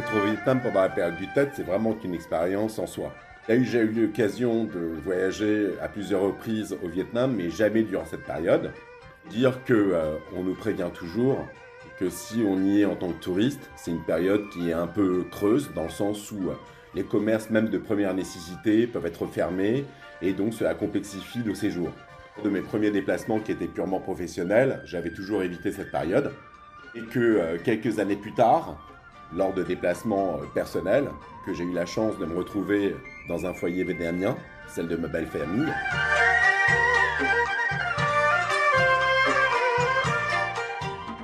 Être au Vietnam pendant la période du Tet, c'est vraiment une expérience en soi. J'ai eu l'occasion de voyager à plusieurs reprises au Vietnam, mais jamais durant cette période. Dire que on nous prévient toujours que si on y est en tant que touriste, c'est une période qui est un peu creuse, dans le sens où les commerces, même de première nécessité, peuvent être fermés, et donc cela complexifie le séjour. De mes premiers déplacements qui étaient purement professionnels, j'avais toujours évité cette période, et que quelques années plus tard, lors de déplacements personnels, que j'ai eu la chance de me retrouver dans un foyer vietnamien, celle de ma belle famille.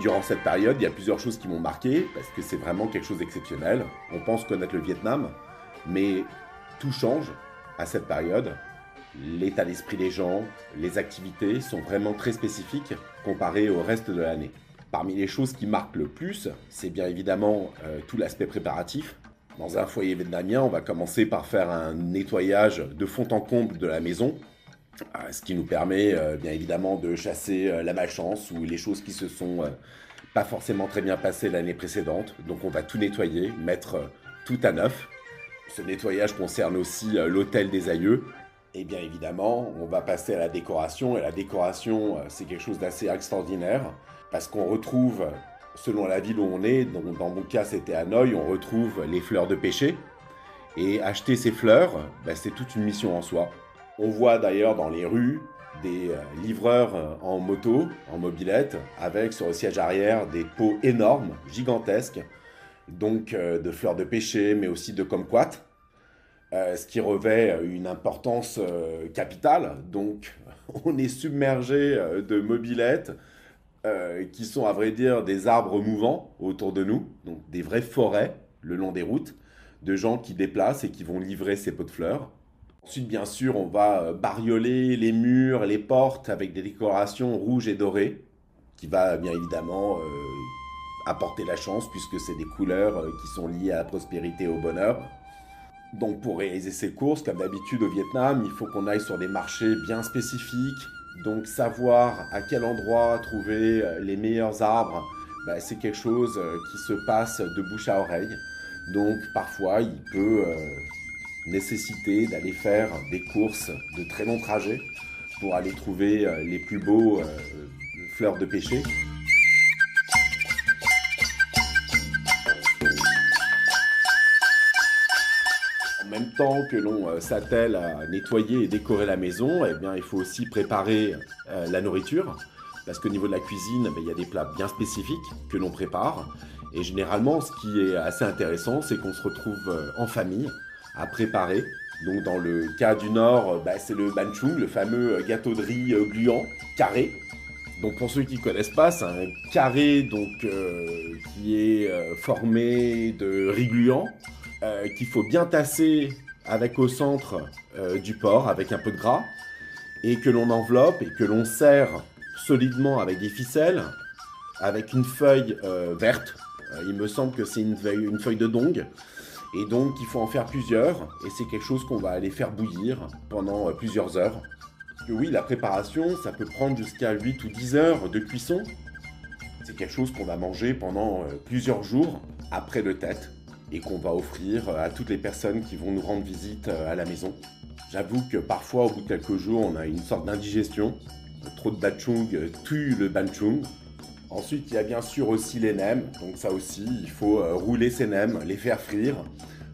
Durant cette période, il y a plusieurs choses qui m'ont marqué, parce que c'est vraiment quelque chose d'exceptionnel. On pense connaître le Vietnam, mais tout change à cette période. L'état d'esprit des gens, les activités sont vraiment très spécifiques comparées au reste de l'année. Parmi les choses qui marquent le plus, c'est bien évidemment tout l'aspect préparatif. Dans un foyer vietnamien, on va commencer par faire un nettoyage de fond en comble de la maison, ce qui nous permet bien évidemment de chasser la malchance ou les choses qui se sont pas forcément très bien passées l'année précédente. Donc on va tout nettoyer, mettre tout à neuf. Ce nettoyage concerne aussi l'hôtel des aïeux. Et bien évidemment, on va passer à la décoration. Et la décoration, c'est quelque chose d'assez extraordinaire parce qu'on retrouve, selon la ville où on est, donc dans mon cas c'était à Hanoï, on retrouve les fleurs de pêcher. Et acheter ces fleurs, c'est toute une mission en soi. On voit d'ailleurs dans les rues des livreurs en moto, en mobilette, avec sur le siège arrière des pots énormes, gigantesques, donc de fleurs de pêcher, mais aussi de kumquat, ce qui revêt une importance capitale. Donc on est submergé de mobilettes qui sont à vrai dire des arbres mouvants autour de nous, donc des vraies forêts le long des routes, de gens qui déplacent et qui vont livrer ces pots de fleurs. Ensuite, bien sûr, on va barioler les murs, les portes avec des décorations rouges et dorées, qui va bien évidemment apporter la chance, puisque c'est des couleurs qui sont liées à la prospérité et au bonheur. Donc pour réaliser ces courses, comme d'habitude au Vietnam, il faut qu'on aille sur des marchés bien spécifiques. Donc savoir à quel endroit trouver les meilleurs arbres, c'est quelque chose qui se passe de bouche à oreille. Donc parfois il peut nécessiter d'aller faire des courses de très longs trajets pour aller trouver les plus beaux fleurs de pêcher. En même temps que l'on s'attelle à nettoyer et décorer la maison, eh bien, il faut aussi préparer la nourriture. Parce qu'au niveau de la cuisine, il y a des plats bien spécifiques que l'on prépare. Et généralement, ce qui est assez intéressant, c'est qu'on se retrouve en famille à préparer. Donc dans le cas du Nord, c'est le banh chung, le fameux gâteau de riz gluant, carré. Donc pour ceux qui ne connaissent pas, c'est un carré qui est formé de riz gluant, qu'il faut bien tasser avec au centre du porc, avec un peu de gras, et que l'on enveloppe et que l'on serre solidement avec des ficelles, avec une feuille verte. Il me semble que c'est une feuille de dong. Et donc il faut en faire plusieurs, et c'est quelque chose qu'on va aller faire bouillir pendant plusieurs heures. Que oui, la préparation, ça peut prendre jusqu'à 8 ou 10 heures de cuisson. C'est quelque chose qu'on va manger pendant plusieurs jours après le Tet et qu'on va offrir à toutes les personnes qui vont nous rendre visite à la maison. J'avoue que parfois, au bout de quelques jours, on a une sorte d'indigestion. Trop de banh chung tue le banh chung. Ensuite, il y a bien sûr aussi les nems. Donc ça aussi, il faut rouler ces nems, les faire frire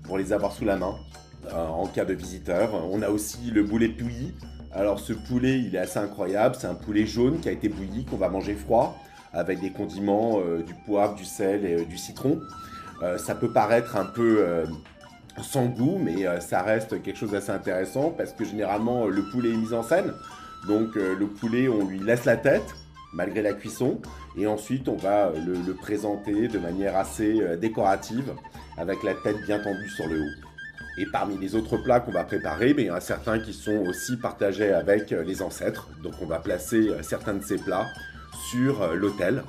pour les avoir sous la main en cas de visiteurs. On a aussi le boulet bouilli. Alors ce poulet, il est assez incroyable. C'est un poulet jaune qui a été bouilli, qu'on va manger froid, avec des condiments, du poivre, du sel et du citron. Ça peut paraître un peu sans goût, mais ça reste quelque chose d'assez intéressant parce que généralement le poulet est mis en scène. Donc le poulet, on lui laisse la tête malgré la cuisson et ensuite on va le présenter de manière assez décorative avec la tête bien tendue sur le haut. Et parmi les autres plats qu'on va préparer, il y en a certains qui sont aussi partagés avec les ancêtres. Donc on va placer certains de ces plats sur l'autel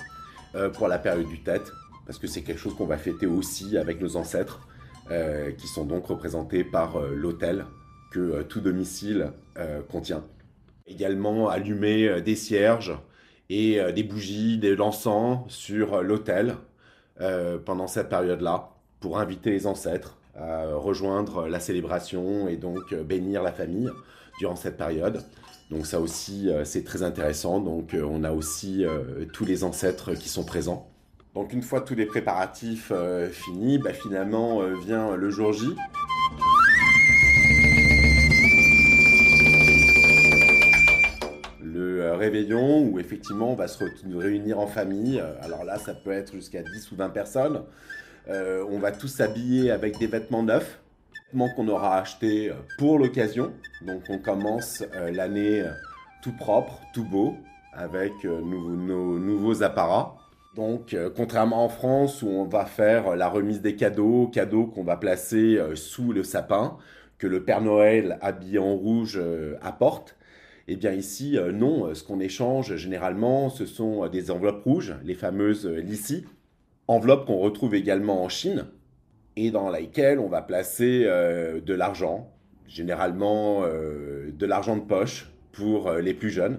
pour la période du Tet, parce que c'est quelque chose qu'on va fêter aussi avec nos ancêtres, qui sont donc représentés par l'autel que tout domicile contient. Également allumer des cierges et des bougies, de l'encens sur l'autel pendant cette période-là. pour inviter les ancêtres à rejoindre la célébration et donc bénir la famille durant cette période. Donc ça aussi, c'est très intéressant. Donc on a aussi tous les ancêtres qui sont présents. Donc une fois tous les préparatifs finis, finalement vient le jour J. Le réveillon où effectivement on va se réunir en famille. Alors là, ça peut être jusqu'à 10 ou 20 personnes. On va tous s'habiller avec des vêtements neufs, vêtements qu'on aura achetés pour l'occasion. Donc on commence l'année tout propre, tout beau, avec nos nouveaux apparats. Donc contrairement en France où on va faire la remise des cadeaux qu'on va placer sous le sapin, que le Père Noël habillé en rouge apporte, eh bien ici, non, ce qu'on échange généralement, ce sont des enveloppes rouges, les fameuses lissi, enveloppes qu'on retrouve également en Chine, et dans lesquelles on va placer de l'argent, généralement de l'argent de poche pour les plus jeunes.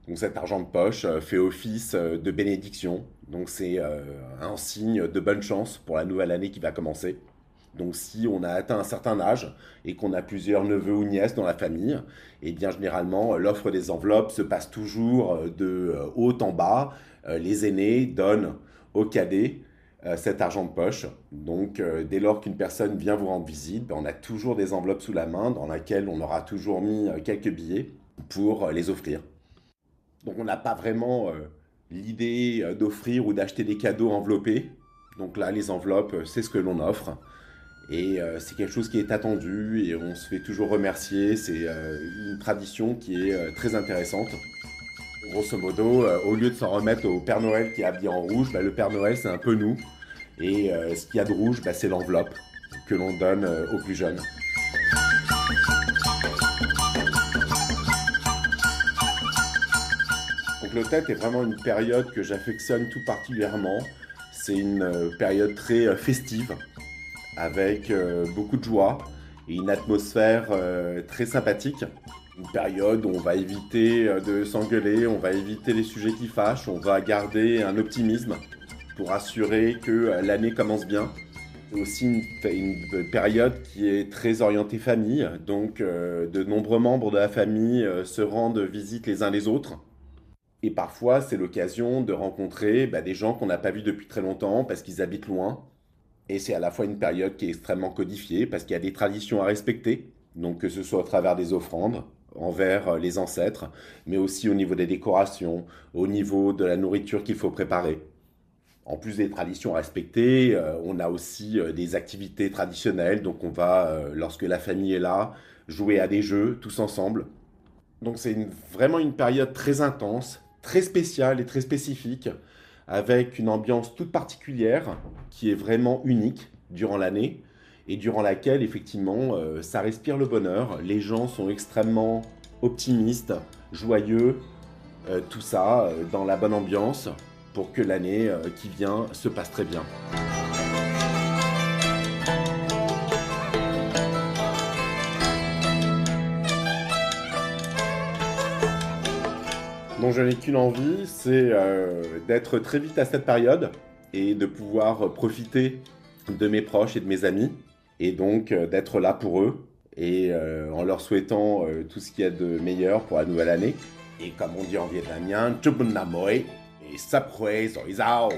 Donc cet argent de poche fait office de bénédiction, donc c'est un signe de bonne chance pour la nouvelle année qui va commencer. Donc si on a atteint un certain âge et qu'on a plusieurs neveux ou nièces dans la famille, eh bien généralement l'offre des enveloppes se passe toujours de haut en bas. Les aînés donnent aux cadets cet argent de poche. Donc dès lors qu'une personne vient vous rendre visite, on a toujours des enveloppes sous la main dans lesquelles on aura toujours mis quelques billets pour les offrir. Donc on n'a pas vraiment l'idée d'offrir ou d'acheter des cadeaux enveloppés. Donc là, les enveloppes, c'est ce que l'on offre. Et c'est quelque chose qui est attendu et on se fait toujours remercier. C'est une tradition qui est très intéressante. Grosso modo, au lieu de s'en remettre au Père Noël qui est habillé en rouge, le Père Noël c'est un peu nous. Et ce qu'il y a de rouge, c'est l'enveloppe que l'on donne aux plus jeunes. Donc le Tet est vraiment une période que j'affectionne tout particulièrement. C'est une période très festive, avec beaucoup de joie et une atmosphère très sympathique. Une période où on va éviter de s'engueuler, on va éviter les sujets qui fâchent, on va garder un optimisme pour assurer que l'année commence bien. C'est aussi une période qui est très orientée famille, donc de nombreux membres de la famille se rendent visite les uns les autres. Et parfois, c'est l'occasion de rencontrer des gens qu'on n'a pas vus depuis très longtemps parce qu'ils habitent loin. Et c'est à la fois une période qui est extrêmement codifiée parce qu'il y a des traditions à respecter, donc que ce soit au travers des offrandes envers les ancêtres, mais aussi au niveau des décorations, au niveau de la nourriture qu'il faut préparer. En plus des traditions à respecter, on a aussi des activités traditionnelles, donc on va, lorsque la famille est là, jouer à des jeux tous ensemble. Donc c'est vraiment une période très intense, très spéciale et très spécifique, avec une ambiance toute particulière qui est vraiment unique durant l'année et durant laquelle effectivement ça respire le bonheur. Les gens sont extrêmement optimistes, joyeux, tout ça dans la bonne ambiance pour que l'année qui vient se passe très bien. Donc je n'ai qu'une envie, c'est d'être très vite à cette période et de pouvoir profiter de mes proches et de mes amis et donc d'être là pour eux et en leur souhaitant tout ce qu'il y a de meilleur pour la nouvelle année. Et comme on dit en vietnamien, Chúc mừng năm mới et Sap Khoe Rồi Giao.